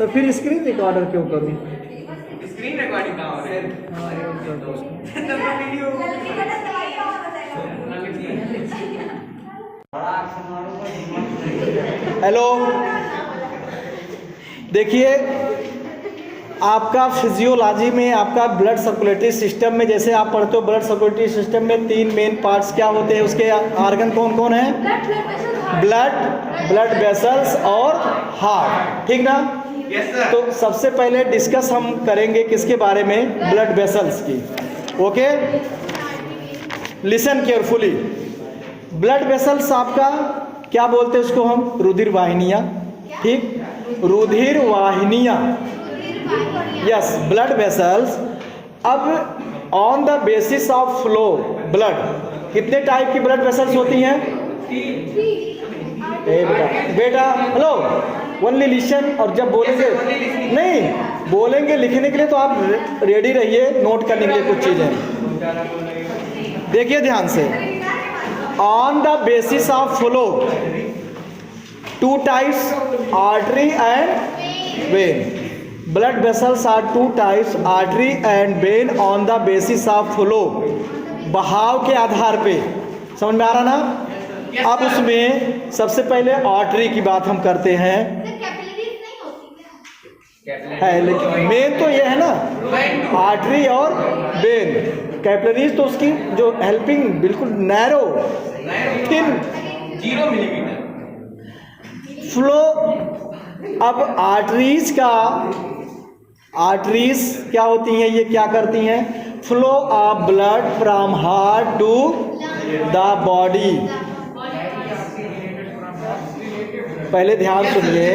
तो फिर screen recorder क्यों करूँ? स्क्रीन रिकॉर्डिंग कहाँ हो रही है? हेलो, देखिए आपका फिजियोलॉजी में, आपका ब्लड सर्कुलेटरी सिस्टम में, जैसे आप पढ़ते हो ब्लड सर्कुलेटरी सिस्टम में 3 मेन पार्ट्स क्या होते हैं, उसके ऑर्गन कौन कौन है? ब्लड वेसल्स और हार्ट, ठीक ना? Yes sir. तो सबसे पहले डिस्कस हम करेंगे किसके बारे में? ब्लड वेसल्स की। Okay, listen carefully. Blood vessels आपका क्या बोलते हैं उसको हम? रुधिर वाहिनियाँ, ठीक, रुधिर वाहिनियाँ, यस, ब्लड वेसल्स। अब on the basis of flow blood, कितने टाइप की ब्लड वेसल्स होती हैं? बेटा हेलो, ओनली लिसन। और जब बोलेंगे, नहीं बोलेंगे लिखने के लिए तो आप रेडी रहिए नोट करने के लिए कुछ चीजें। देखिए ध्यान से, on the basis of flow 2 types, artery and vein. Blood vessels are 2 types, artery and vein, on the basis of flow, बहाव के आधार पे। समझ में आ रहा ना? अब उसमें सबसे पहले आर्टरी की बात हम करते हैं, है लेकिन मेन तो ये है ना, आर्टरी और वेन। कैपिलरीज तो उसकी जो हेल्पिंग बिल्कुल नैरो थिन 0 मिलीमीटर फ्लो। अब आर्टरीज क्या होती हैं? ये क्या करती हैं? Flow of blood from heart to the body. पहले ध्यान सुनिए,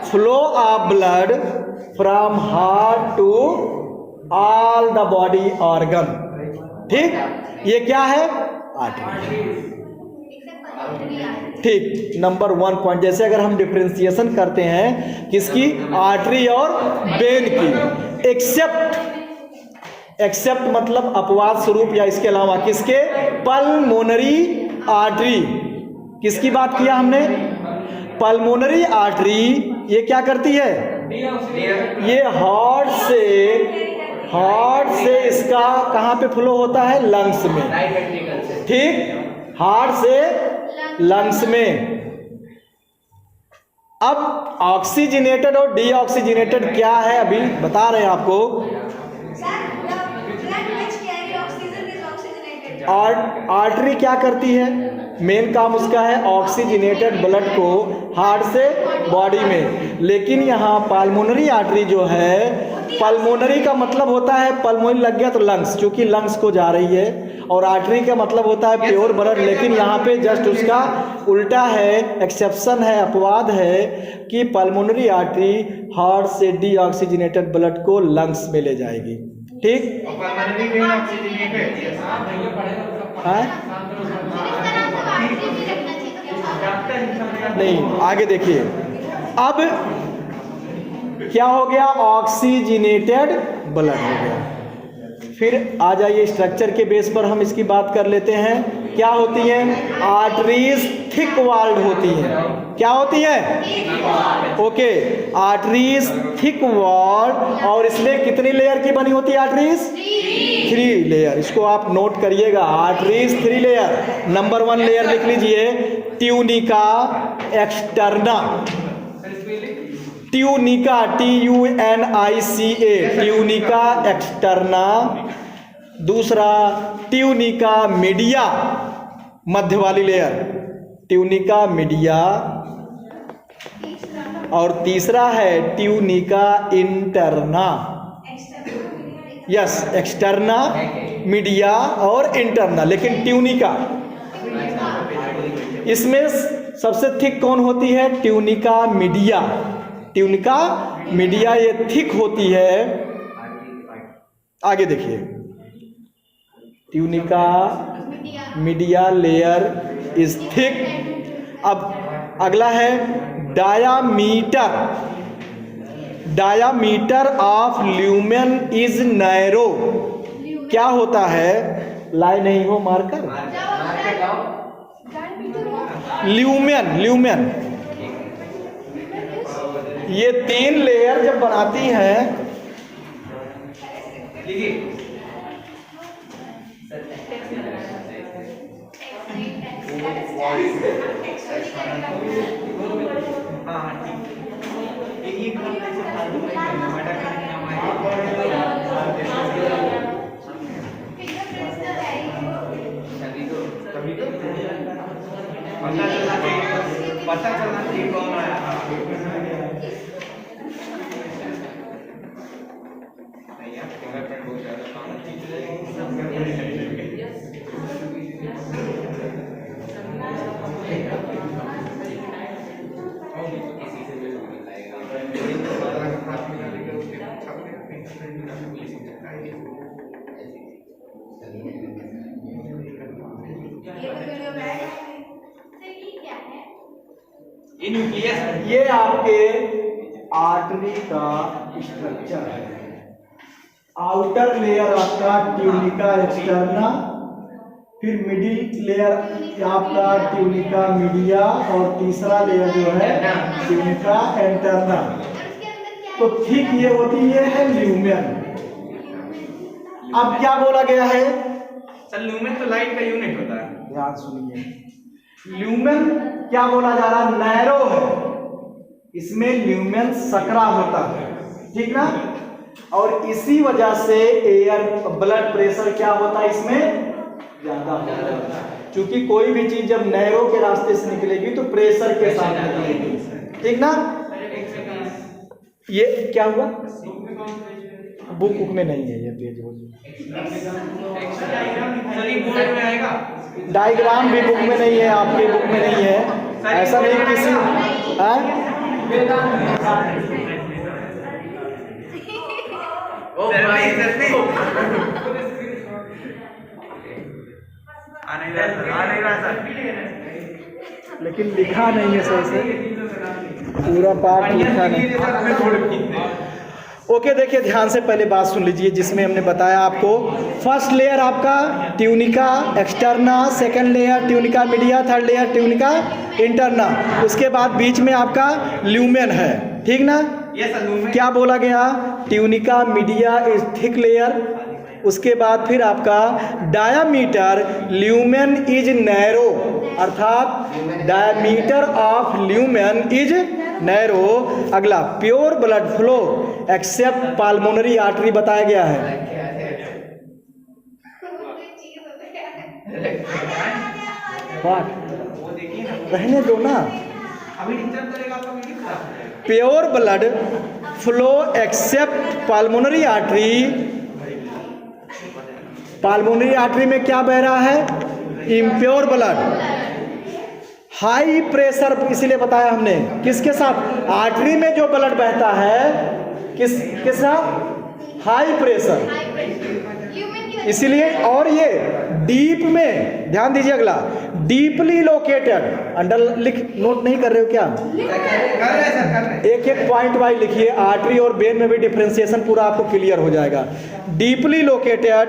flow of blood from heart to all the body organ, ठीक, ये क्या है? आर्टरी, ठीक। नंबर 1 पॉइंट, जैसे अगर हम डिफरेंशिएशन करते हैं किसकी? आर्टरी और वेन की। एक्सेप्ट मतलब अपवाद स्वरूप या इसके अलावा किसके? Pulmonary artery. किसकी बात किया हमने? Pulmonary artery. ये क्या करती है? ये हार्ट से इसका कहाँ पे फ्लो होता है? लंग्स में, ठीक, हार्ट से लंग्स में। अब ऑक्सीजनेटेड और डीऑक्सीजनेटेड क्या है अभी बता रहे हैं आपको। आर्टरी क्या करती है? मेन काम उसका है ऑक्सीजनेटेड ब्लड को हार्ट से बॉडी में। लेकिन यहाँ पल्मोनरी आर्टरी जो है, पल्मोनरी का मतलब होता है, पल्मोनरी लग गया तो लंग्स, क्योंकि लंग्स को जा रही है, और आर्टरी का मतलब होता है प्योर ब्लड। लेकिन यहाँ पे जस्ट उसका उल्टा है, एक्सेप्शन है, अपवाद है कि पल्मोनरी आर्टरी हार्ट से डीऑक्सीजनेटेड ब्लड को लंग्स में ले जाएगी, ठीक। नहीं, आगे देखिए, अब क्या हो गया? ऑक्सीजनेटेड ब्लड हो गया। फिर आ जाइए स्ट्रक्चर के बेस पर हम इसकी बात कर लेते हैं। क्या होती हैं? आर्टरीज थिक वॉल्ड होती हैं। क्या होती है? Okay, arteries thick walled. और इसमें कितनी लेयर की बनी होती है आर्टरीज? 3 लेयर। इसको आप नोट करिएगा, आर्टरीज 3 लेयर। नंबर 1 लेयर लिख लीजिए, tunica externa. Tunica, TUNICA, tunica externa. दूसरा ट्यूनिका मीडिया, मध्य वाली लेयर, ट्यूनिका मीडिया। और तीसरा है tunica interna. Yes, externa, media और इंटरना। लेकिन ट्यूनिका, इसमें सबसे थिक कौन होती है? Tunica media. ट्यूनिका मीडिया ये थिक होती है। आगे देखिए, tunica media layer is thick. अब अगला है diameter. Diameter of lumen is narrow. क्या होता है? लाइन नहीं हो मार्कर, ल्यूमेन, ये 3 लेयर जब बनाती हैं लिखिए हाँ ठीक है ये काम ऐसे फालतू में करना मटा करने का तभी तो पता चलना चाहिए कौन आया नहीं यार फिंगरप्रिंट बहुत ज़्यादा काम ये न्यूक्लियस है। ये आपके आर्टरी का स्ट्रक्चर है। आउटर लेयर आपका ट्यूनिका एक्सटर्ना, फिर मिडिल लेयर आपका ट्यूनिका मीडिया और तीसरा लेयर जो है ट्यूनिका इंटरना। तो ठीक ये होती है ल्यूमेन। अब क्या बोला गया है? सर ल्यूमेन तो लाइट का यूनिट होता है। ध्यान सुनिए, ल्यूमेन क्या बोला जा रहा है? नैरो है, इसमें ल्यूमेन सकरा होता है, ठीक ना। और इसी वजह से एयर ब्लड प्रेशर क्या होता है इसमें ज्यादा होता है, क्योंकि कोई भी चीज जब नैरो के रास्ते से निकलेगी तो प्रेशर के साथ निकलेगी, ठीक ना। ये क्या हुआ? बुक में नहीं है ये पेज, बोर्ड में आएगा। डायग्राम भी बुक में नहीं है, आपके बुक में नहीं है, ऐसा नहीं किसी लेकिन लिखा नहीं है सही से, पूरा पाठ लिखा नहीं। ओके, देखिए ध्यान से पहले बात सुन लीजिए, जिसमें हमने बताया आपको फर्स्ट लेयर आपका tunica externa, second layer tunica media, third layer tunica interna, उसके बाद बीच में आपका ल्यूमेन है, ठीक ना। क्या बोला गया? Tunica media is thick layer, उसके बाद फिर आपका डायामीटर ल्यूमेन इज नैरो, अर्थात diameter of lumen is narrow. अगला pure blood flow except pulmonary artery बताया गया है। रहने दो ना, pure blood flow except pulmonary artery. Pulmonary artery में क्या बह रहा है? Impure blood. हाई प्रेशर इसलिए बताया हमने, किसके साथ? आर्टरी में जो ब्लड बहता है किस साथ? हाई प्रेशर, इसलिए। और ये डीप में, ध्यान दीजिए अगला, डीपली लोकेटेड, अंडर लिख नोट नहीं कर रहे हो क्या? एक एक पॉइंट वाइज लिखिए, आर्टरी और वेन में भी डिफरेंशिएशन पूरा आपको क्लियर हो जाएगा। Deeply located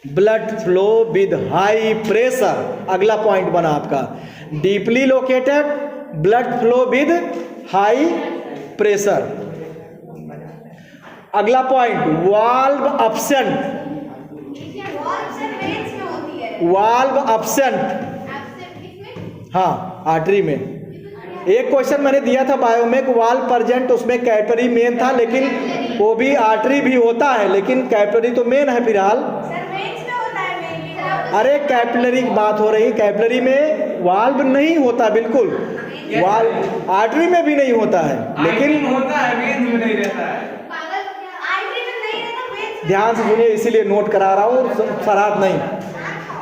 blood flow with high pressure, अगला पॉइंट बना आपका, deeply located blood flow with high pressure. अगला point valve absent, valve absent, हाँ आर्टरी में। एक क्वेश्चन मैंने दिया था बायो में, वाल्व प्रेजेंट, उसमें कैपिलरी मेन था, लेकिन वो भी आर्टरी भी होता है, लेकिन कैपिलरी तो मेन है फिलहाल। अरे कैपिलरी की बात हो रही, कैपिलरी में वाल्व नहीं होता, बिल्कुल वाल्व आर्टरी में भी नहीं होता है, लेकिन होता है, वेन में नहीं रहता है। ध्यान से सुनिए, इसीलिए नोट करा रहा हूँ, शरारत नहीं।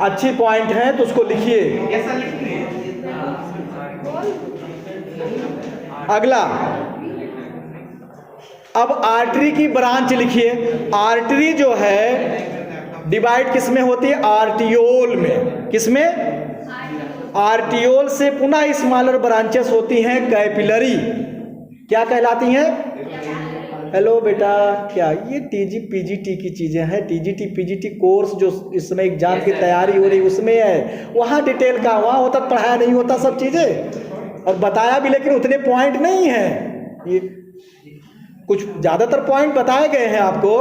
अच्छी पॉइंट है तो उसको लिखिए। अगला, अब आर्टरी की ब्रांच लिखिए। आर्टरी जो है डिवाइड किस में होती है? आर्टियोल में। किसमें? आर्टियोल से पुनः स्मॉलर ब्रांचेस होती हैं कैपिलरी। क्या कहलाती हैं? हेलो बेटा, क्या ये टीजी पीजीटी की चीज़ें हैं? टीजीटी पीजीटी कोर्स जो इस समय एग्जाम की तैयारी हो रही उसमें है, वहाँ डिटेल का वहाँ होता, पढ़ाया नहीं होता सब चीज़ें, और बताया भी लेकिन उतने पॉइंट नहीं है। ये कुछ ज़्यादातर पॉइंट बताए गए हैं आपको,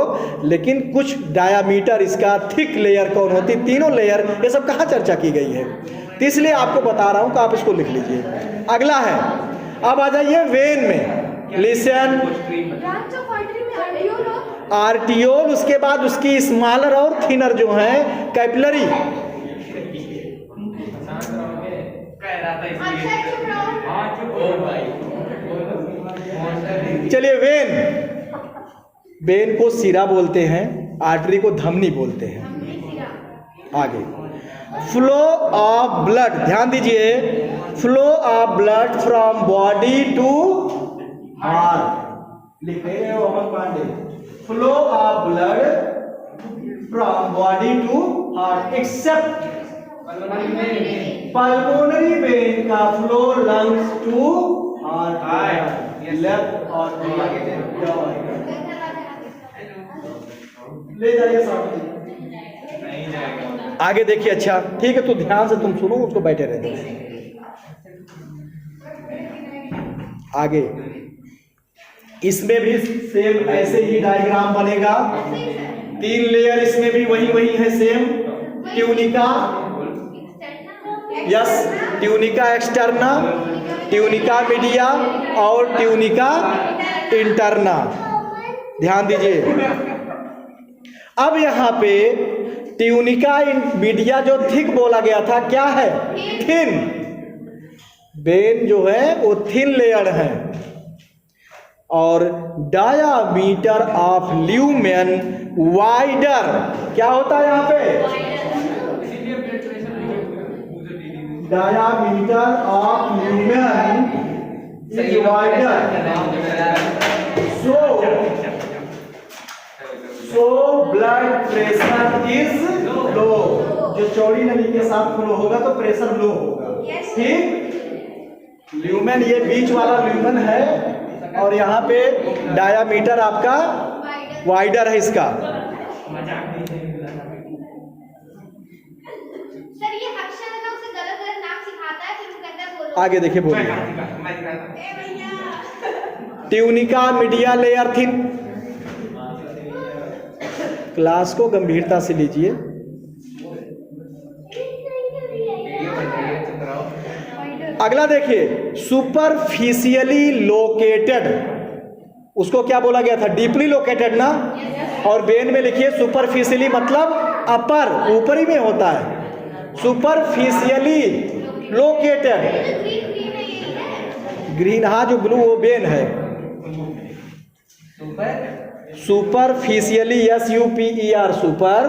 लेकिन कुछ डायामीटर इसका, थिक लेयर कौन होती, तीनों लेयर, ये सब कहाँ चर्चा की गई है, तो इसलिए आपको बता रहा हूँ कि आप इसको लिख लीजिए। अगला है, अब आ जाइए वेन में, लिसन, आर्टियोल, उसके बाद उसकी स्मॉलर और थिनर जो है कैपिलरी। चलिए वेन, वेन को सिरा बोलते हैं, आर्टरी को धमनी बोलते हैं। आगे फ्लो ऑफ ब्लड, ध्यान दीजिए, flow of blood from body to heart, लिख रहे हैं Aman Pandey, flow of blood from body to heart except pulmonary vein का flow lungs to heart, left और ले जाइए सामने, आगे देखिए। अच्छा ठीक है, तो ध्यान से तुम सुनो, उसको बैठे रहते। आगे इसमें भी सेम ऐसे ही डायग्राम बनेगा, 3 लेयर इसमें भी वही है same, tunica, yes, tunica externa, tunica media और ट्यूनिका इंटरना, ध्यान दीजिए। अब यहाँ पे ट्यूनिका मीडिया जो थिक बोला गया था, क्या है, थिन, वेन जो है वो थिन लेयर है, और डायामीटर ऑफ ल्यूमेन वाइडर, क्या होता है यहाँ पे, diameter of lumen is wider, so blood pressure is low, जो चौड़ी नली के साथ फ्लो होगा तो प्रेशर लो होगा, ठीक। ल्यूमेन ये बीच वाला ल्यूमेन है, और यहाँ पे डायामीटर आपका वाइडर है इसका। सर ये अक्षर है ना, उसे गलत नाम सिखाता है, फिर वो कहता है बोलो। आगे देखिए, बोलिए। Tunica media layer thin, class को गंभीरता से लीजिए। अगला देखिए, सुपरफिशियली लोकेटेड, उसको क्या बोला गया था, डीपली लोकेटेड ना, और वेन में लिखिए सुपरफिशियली मतलब अपर, ऊपरी में होता है, सुपरफिशियली लोकेटेड, ग्रीन, हाँ जो ब्लू वो वेन है, सुपरफिशियली SUPER सुपर,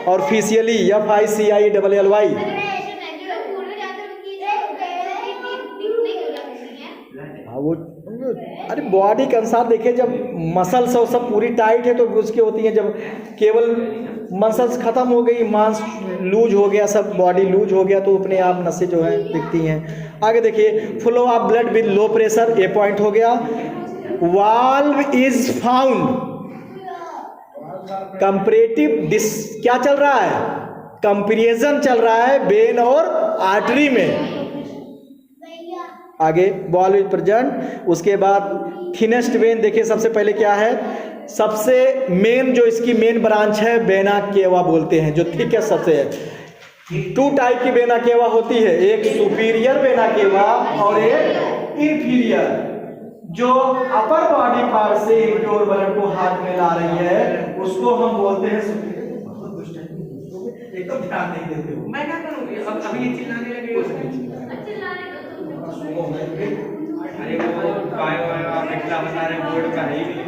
और फिशियली FICILLY। हाँ वो, अरे बॉडी के अनुसार देखिए, जब मसल्स और सब पूरी टाइट है तो उसकी होती है, जब केवल मसल्स खत्म हो गई, मांस लूज हो गया, सब बॉडी लूज हो गया, तो अपने आप नसें जो है दिखती हैं। आगे देखिए, flow of blood with low pressure, ये पॉइंट हो गया। वाल्व इज फाउंड, कंपैरेटिव क्या चल रहा है, कंपैरिजन चल रहा है वेन और आर्टरी में। आगे वाल्व इज प्रेजेंट, उसके बाद थिनेस्ट वेन देखिए, सबसे पहले क्या है, सबसे मेन जो इसकी मेन ब्रांच है वेना केवा बोलते हैं, जो थिक है सबसे है। 2 टाइप की वेना केवा होती है, एक सुपीरियर वेना केवा और एक इंफीरियर, जो अपर बॉडी पार्ट से इम्प्योर ब्लड को हाथ में ला रही है, उसको हम बोलते हैं सुपीरियर। एकदम ध्यान नहीं देते हो, मैं क्या करूँगी, अब अभी ये चिल्लाने लगे, अरे वो आप इतना बता रहे बोर्ड का है ही नहीं,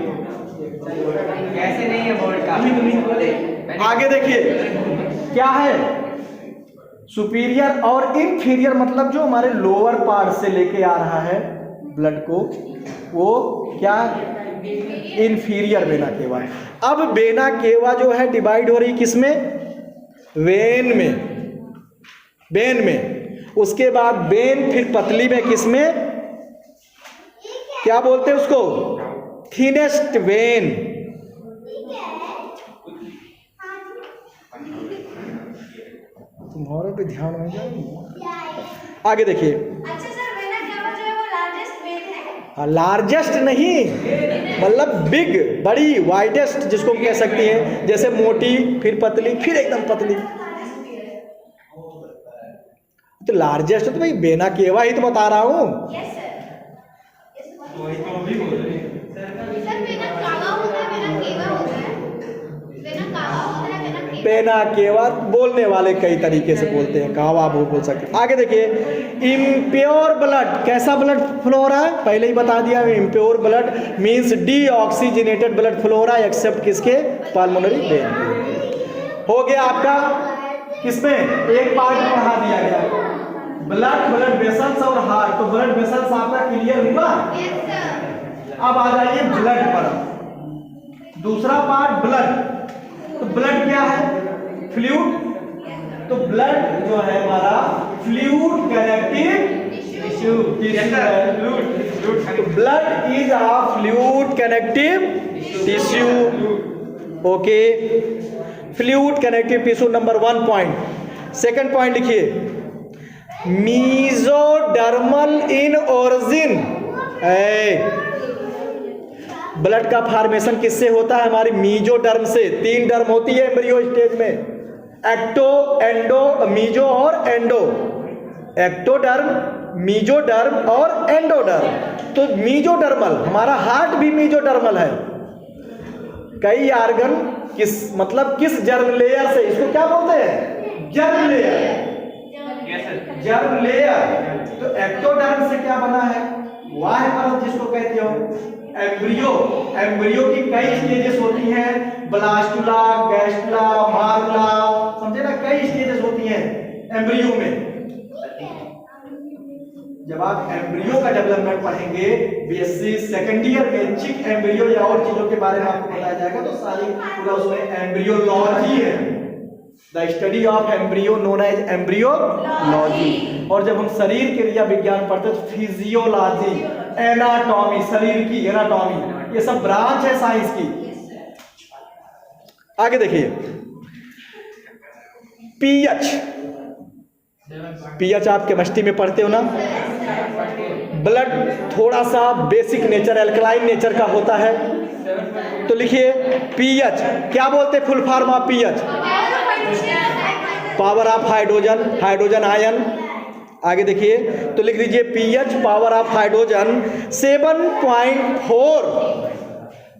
कैसे नहीं है बोर्ड का, अभी तुम बोले। आगे देखिए क्या है, सुपीरियर और इंफीरियर मतलब जो हमारे लोअर पार्ट से लेके आ रहा है ब्लड को, वो क्या, इंफीरियर वेना केवा। अब वेना केवा जो है डिवाइड हो रही किसमें, वेन में, वेन में, उसके बाद वेन फिर पतली में, किसमें, क्या बोलते हैं उसको, थिनेस्ट वेन। तुम्हारे पे ध्यान हो जाए। आगे देखिए, अच्छा सर, वेना केवा जो है वो लार्जेस्ट वेन है। लार्जेस्ट नहीं, मतलब बिग, बड़ी, वाइडेस्ट जिसको हम कह सकती हैं, जैसे मोटी, फिर पतली, फिर एकदम पतली। तो लार्जेस्ट तो भाई बेना केवा ही तो बता रहा हूँ। Yes sir. वही तो भी बोल रहे हैं। सर बिना कावा होता है, बिना केवा होता है, बिना कावा होता है, बिना केवा। पेना केवा बोलने वाले कई तरीके से बोलते हैं, कहा आप बोल सकते हैं। आगे देखिए, इम्प्योर ब्लड, कैसा ब्लड फ्लो हो रहा है, पहले ही बता दिया। Impure blood means deoxygenated blood flow हो रहा है एक्सेप्ट किसके, पाल्मोनरी वेन। हो गया आपका किसमें, एक पार्ट पढ़ा दिया गया, ब्लड वेसल्स और हार्ट। तो ब्लड वेसल्स आपका क्लियर हुआ। Yes sir. अब आ जाइए ब्लड पर, दूसरा पार्ट ब्लड। तो ब्लड क्या है, फ्लूइड। तो ब्लड जो है हमारा fluid connective tissue. Blood is a fluid connective tissue. Okay, fluid connective tissue number 1 point. Second point लिखिए, मीजोडर्मल इन ओरिजिन। ब्लड का फॉर्मेशन किससे होता है, हमारी मीजोडर्म से। 3 डर्म होती है एम्ब्रियो स्टेज में, एक्टो, एंडो, मीजो और एंडो। एक्टोडर्म, मीजोडर्म और एंडोडर्म। तो मीजोडर्मल, हमारा हार्ट भी मीजोडर्मल है। कई आर्गन किस मतलब किस जर्म लेयर से, इसको क्या बोलते हैं, जर्म लेयर। Germ layer. तो एक्टोडर्म से क्या बना है, वाह परत जिसको कहते हो, एम्ब्रियो। एम्ब्रियो की कई स्टेजेस होती हैं, ब्लास्टुला, गैस्टुला, मार्गुला, समझे ना, कई स्टेजेस होती हैं एम्ब्रियो में। जब आप एम्ब्रियो का डेवलपमेंट पढ़ेंगे बेसिस सेकंड ईयर में, चिक एम्ब्रियो या और चीजों के बारे में आपको बताया जाएगा, तो सारी पूरा उसमें एम्ब्रियोलॉजी है। The study of embryo known as embryology. और जब हम शरीर क्रिया विज्ञान पढ़ते हैं तो फिजियोलॉजी, एनाटॉमी, शरीर की एनाटॉमी, ये सब ब्रांच है साइंस की। आगे देखिए, पीएच। पीएच आप केमिस्ट्री में पढ़ते हो ना। ब्लड थोड़ा सा बेसिक नेचर, एल्कलाइन नेचर का होता है। तो लिखिए पीएच, क्या बोलते हैं full form of pH, power of hydrogen, hydrogen ion. आगे देखिए, तो लिख दीजिए pH power of hydrogen 7.4।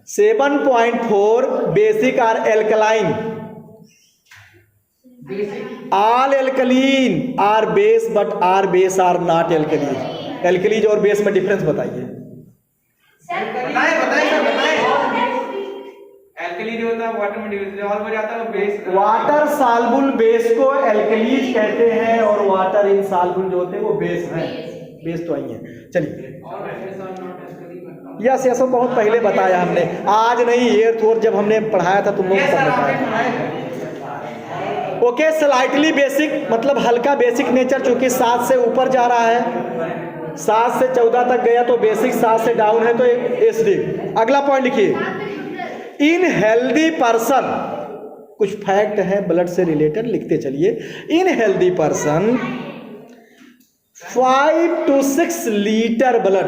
7.4 basic are alkaline. All alkaline are base but are base are not alkaline. Alkalis और बेस में डिफरेंस बताइए। एल्कलीन होता है वाटर में डिसॉल्व हो जाता है, बेस वाटर साल्बुल बेस को एल्कलीज कहते हैं, और वाटर इनसाल्बुल जो होते हैं वो बेस हैं। बेस तो आई है। चलिए, यस यस, बहुत पहले बताया हमने, आज नहीं, एर्थ और जब हमने पढ़ाया था तुम लोग तब बताया। ओके, स्लाइटली बेसिक मतलब हल्का बेसिक नेचर, चूंकि 7 से ऊपर जा रहा है, 7 से 14 तक गया तो बेसिक, 7 से डाउन है तो एसिडिक। अगला पॉइंट लिखिए, इन हेल्दी पर्सन, कुछ फैक्ट है ब्लड से रिलेटेड, लिखते चलिए। इन healthy person 5 to 6 litre blood.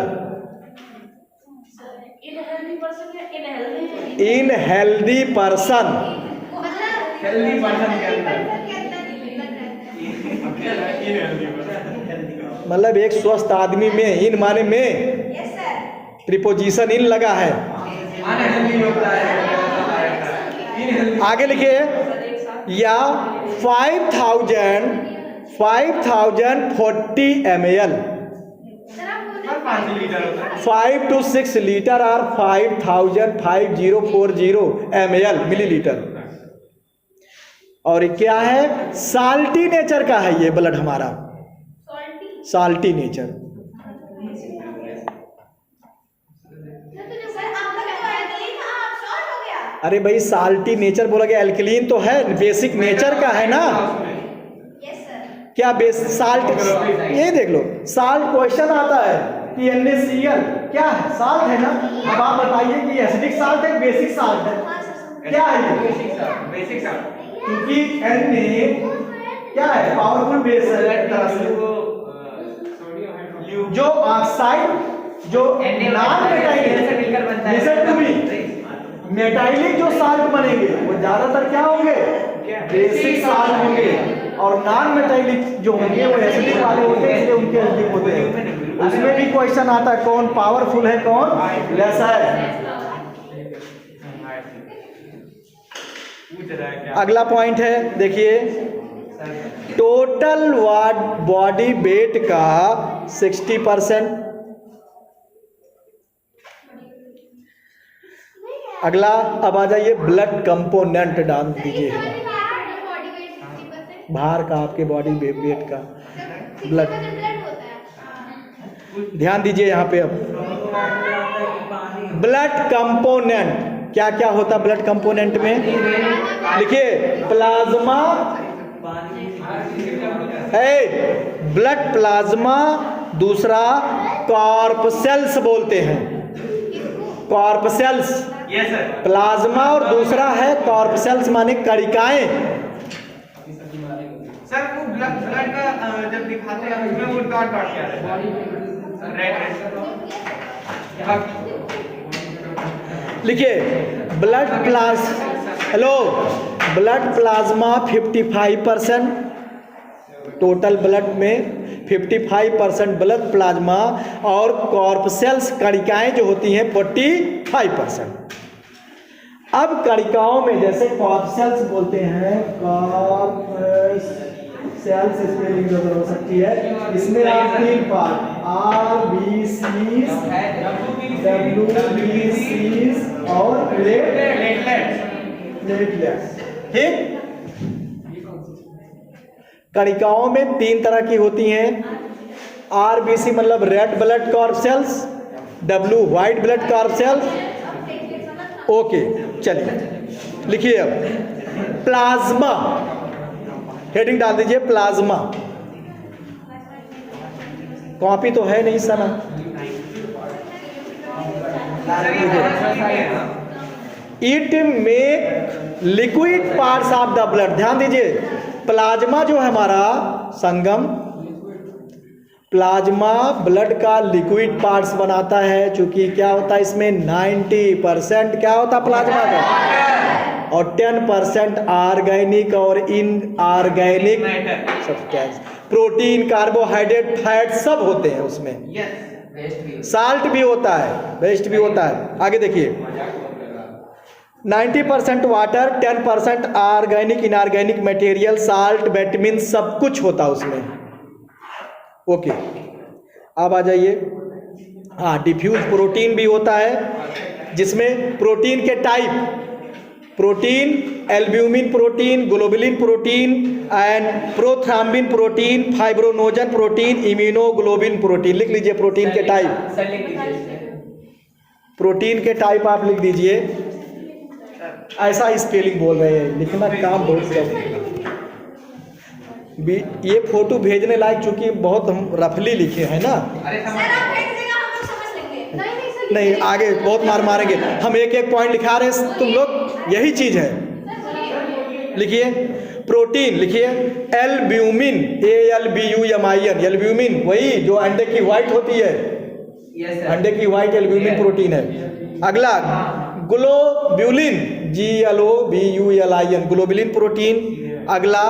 In healthy person, healthy person के अंदर मतलब एक स्वस्थ आदमी में, इन माने में प्रीपोजिशन इन लगा है। आगे लिखिए, या 5040 ml। 5 to 6 लीटर और 5040 ml मिलीलीटर। और क्या है, साल्टी नेचर का है ये ब्लड हमारा, साल्टी नेचर। अरे भाई साल्टी नेचर बोला गया, एल्कलीन तो है, बेसिक नेचर का है ना। क्या बेस साल्ट, ये देख लो, साल्ट क्वेश्चन आता है कि NaCl क्या है, साल्ट है ना। अब आप बताइए कि एसिडिक साल्ट है, बेसिक साल्ट है, क्या है ये, बेसिक साल्ट। क्योंकि Na क्या है, पावरफुल बेस है। जो ऑक्साइड जो नॉन मेटाइलिक, लिसन टू मी, मेटाइलिक जो साल्ट बनेंगे वो ज्यादातर क्या होंगे, बेसिक साल्ट होंगे, और नॉन मेटाइलिक जो होंगे वो एसिडिक वाले होते हैं, इसलिए उनके एसिडिक होते हैं। उसमें भी क्वेश्चन आता है कौन पावरफुल है कौन लेस है। अगला पॉइंट है देखिए, टोटल बॉडी वेट का 60%। अगला अब आ जाइए, ब्लड कंपोनेंट डाल दीजिए, बाहर का आपके बॉडी वेट का ब्लड। ध्यान दीजिए यहाँ पे, अब ब्लड कंपोनेंट क्या क्या होता है ब्लड कंपोनेंट में, लिखिए प्लाज्मा है, ब्लड प्लाज्मा, दूसरा कॉर्पसेल्स बोलते हैं, कॉर्पसेल्स, प्लाज्मा, और दूसरा है कॉर्पसेल्स माने कणिकाएं। सर वो ब्लड का जब दिखाते हैं उसमें वो डॉट डॉट क्या रहता है, रेड लिखिए blood hello, blood plasma 55%, total blood में 55% ब्लड प्लाज्मा, और कॉर्पसेल्स कणिकाएं जो होती हैं 45%। अब कणिकाओं में जैसे कॉर्पसेल्स बोलते हैं, कॉर्पसेल्स स्पेलिंग जो हो सकती है, इसमें आप 3 पार्ट RBCs, WBCs और प्लेटलेट्स, ठीक। कणिकाओं में 3 तरह की होती हैं, RBC मतलब red blood corpuscles, W white blood corpuscles, okay. चलिए लिखिए अब प्लाज्मा, हेडिंग डाल दीजिए प्लाज्मा। कॉपी तो है नहीं Sana, it make liquid parts of the blood. ध्यान दीजिए, प्लाज्मा जो है हमारा संगम, प्लाज्मा ब्लड का लिक्विड पार्ट्स बनाता है, चूंकि क्या होता है इसमें 90% क्या होता है प्लाज्मा का, और 10% ऑर्गेनिक और inorganic substance, protein, carbohydrate, fat सब होते हैं उसमें, साल्ट भी होता है, वेस्ट भी होता है। आगे देखिए, 90% water, 10% organic inorganic material, salt, vitamin सब कुछ होता है उसमें, ओके। अब आ जाइए, हाँ डिफ्यूज प्रोटीन भी होता है, जिसमें प्रोटीन के type, protein, albumin protein, globulin protein and prothrombin protein, fibrinogen protein, immunoglobulin protein. लिख लीजिए प्रोटीन के टाइप, प्रोटीन के टाइप आप लिख दीजिए, ऐसा स्पेलिंग बोल रहे हैं, लिखना काम बहुत कम। ये फोटो भेजने लायक चूंकि बहुत हम रफली लिखे हैं ना, नहीं आगे बहुत मार मारेंगे हम, एक एक पॉइंट लिखा रहे हैं तुम लोग, यही चीज है। लिखिए प्रोटीन, लिखिए एल्ब्यूमिन, ALBUMIN, एल्ब्यूमिन वही जो अंडे की व्हाइट होती है, अंडे की व्हाइट एल्ब्यूमिन प्रोटीन है। अगला ग्लोब्यूलिन, GLOBULIN, ग्लोबुलिन प्रोटीन। अगला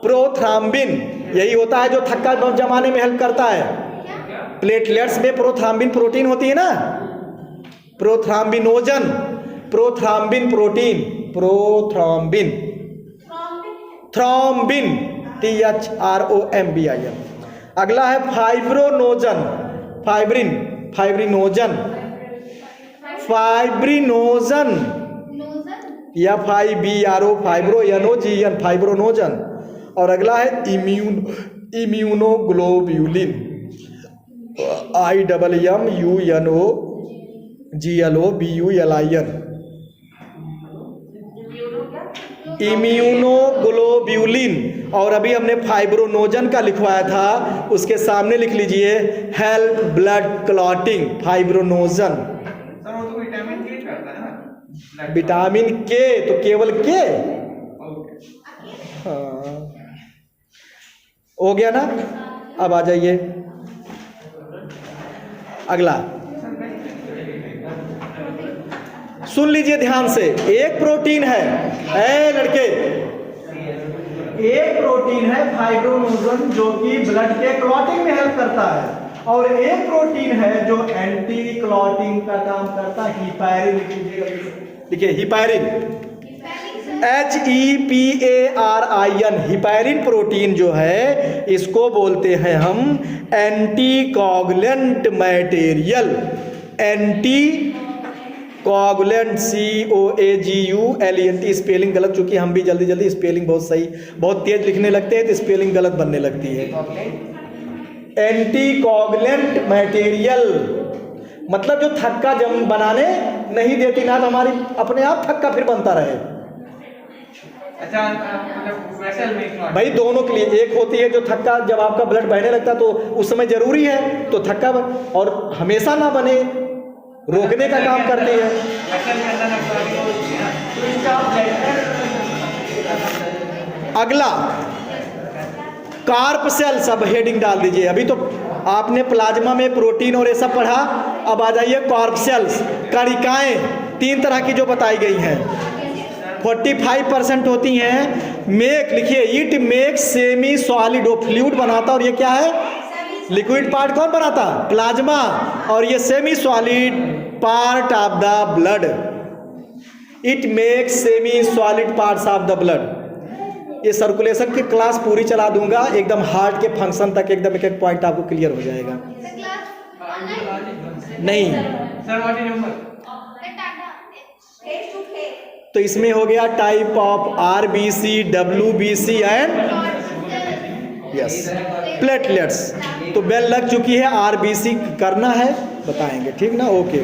प्रोथ्राम्बिन, यही होता है जो थक्का जमाने में हेल्प करता है, प्लेटलेट्स में प्रोथ्राम्बिन प्रोटीन होती है ना, प्रोथ्राम्बिनोजन, प्रोथ्राम्बिन प्रोटीन, प्रोथ्राम्बिन, थ्रोम्बिन, THROMBIN। अगला है fibrinogen, fibrinogen, FIBRO, fibrinogen, fibrinogen. और अगला है इम्यूनोग्लोब्यूलिन, IMMUNOGLOBULIN, इम्यूनोग्लोब्यूलिन। और अभी हमने फाइब्रोनोजन का लिखवाया था, उसके सामने लिख लीजिए help blood clotting, fibrinogen. Vitamin के, तो केवल के, हाँ हो गया ना। अब आ जाइए अगला, सुन लीजिए ध्यान से, एक प्रोटीन है, ए लड़के, एक प्रोटीन है फाइब्रोनोजन जो कि ब्लड के क्लॉटिंग में हेल्प करता है, और एक प्रोटीन है जो एंटी क्लॉटिंग का काम करता है, हिपैरिन। देखिए हिपैरिन, HEPARIN, हिपैरिन प्रोटीन जो है इसको बोलते हैं हम anti coagulant material, anti coagulant, COAGULENT। Spelling गलत, चूंकि हम भी जल्दी जल्दी स्पेलिंग बहुत सही, बहुत तेज लिखने लगते हैं तो स्पेलिंग गलत बनने लगती है। एंटी कोगुलेंट मटेरियल मतलब जो थक्का जम बनाने नहीं देती ना, तो हमारी अपने आप थक्का फिर बनता रहे। अच्छा, मतलब वेसल में भाई दोनों के लिए, एक होती है जो थक्का जब आपका ब्लड बहने लगता तो उस समय जरूरी है तो थक्का, और हमेशा ना बने रोकने का काम करती है। वेसल के अंदर तो इसका अगला कार्प सेल, सब हेडिंग डाल दीजिए। अभी तो आपने प्लाज्मा में प्रोटीन और ये सब पढ़ा, अब आ जाइए कार्प सेल्स, कणिकाएं 3 तरह की जो बताई गई हैं, 45% होती हैं। मेक, लिखिए, इट मेक सेमी सॉलिड, वो फ्लूइड बनाता, और ये क्या है, लिक्विड पार्ट कौन बनाता, प्लाज्मा, और ये semi solid part of the blood. It makes semi solid parts of the blood. ये सर्कुलेशन की क्लास पूरी चला दूंगा, एकदम हार्ट के फंक्शन तक एकदम एक एक पॉइंट आपको क्लियर हो जाएगा। नहीं सर व्हाट इज नंबर? तो इसमें हो गया type of RBC, WBC and yes platelets. तो बेल लग चुकी है, RBC करना है बताएंगे, ठीक ना, ओके।